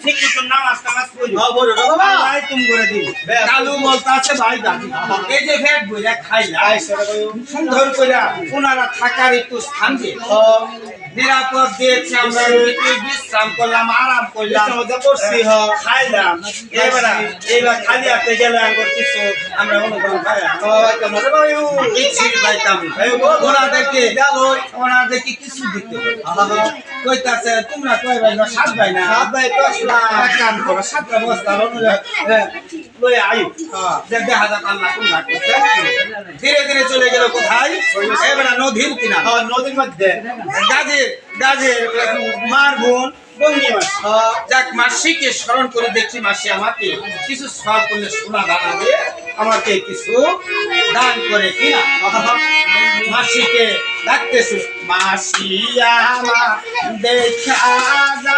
ঠিক মতো নামাজ টামাজ পড়ি বলো না বাবা আল্লাহ তুমি করে দিন কালু বলতে আছে ভাই দাদি এই যে ভেট বইরা খাইলা সুন্দর করে ওনারা থাকার একটু স্থান দিয়ে নিরাপদ দিয়েছে আমরা একটু বিশ্রাম করলাম আরাম করলাম করছি খাইলাম এবার খালি হাতে গেলে আমার কিছু আমরা অনুভব পাইতাম ওনাদেরকে কিছু দিতে কইতাছে তোমরা কয় ভাই না সাত ভাই না এক কাম করো 7টা বস্তা লয়ে আয়ু দেখা যাক আল্লাহ তোমরা ধীরে ধীরে চলে গেল কোথায় এবার নদীর কিনারে নদীর মধ্যে গাজের মার বোন যাক মাসিকে স্মরণ করে দেখছি মাসি আমাকে কিছু সব করলে সোনা দানা দিয়ে আমাকে কিছু দান করে কিনা মাসিকে ডাকতেছে মাসি আমার দেখা যা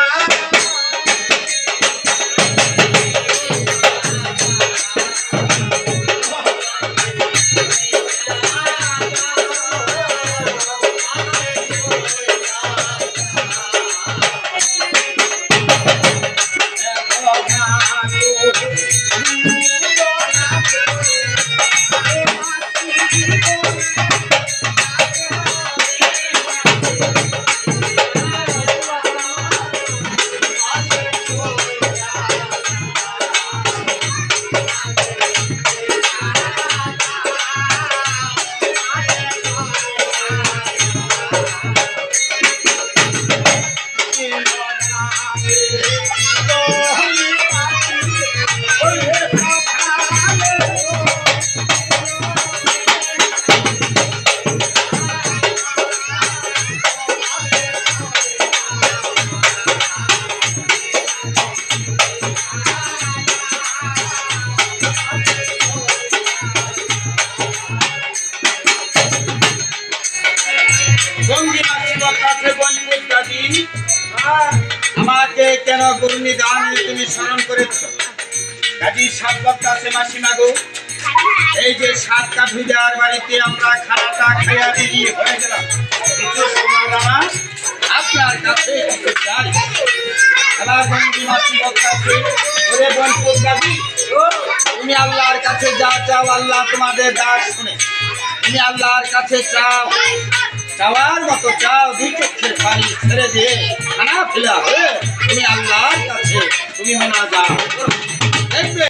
আমাকে কেন গুরুনি দান তুমি স্মরণ করেছ কাজী 7 বক্তা আছে মাসিমা গো এই যে 7 কাঠুরিয়ার বাড়িতে আমরা খানাটা খাইয়া দিয়ে হয়ে গেলাম কিছু সোনা দানা আপনার কাছে চাই আবার বন্ধু মাসি বক্তা আছে ওরে বনপুর গাজী তুমি আল্লাহর কাছে যা চাও আল্লাহ তোমাদের ডাক শুনে তুমি আল্লাহর কাছে চাও চাওয়ার মতো চাও 2 চোখের পানি ছেড়ে দিয়ে খানা ফেলা তুমি আল্লাহর কাছে তুমি মোনাজাত করো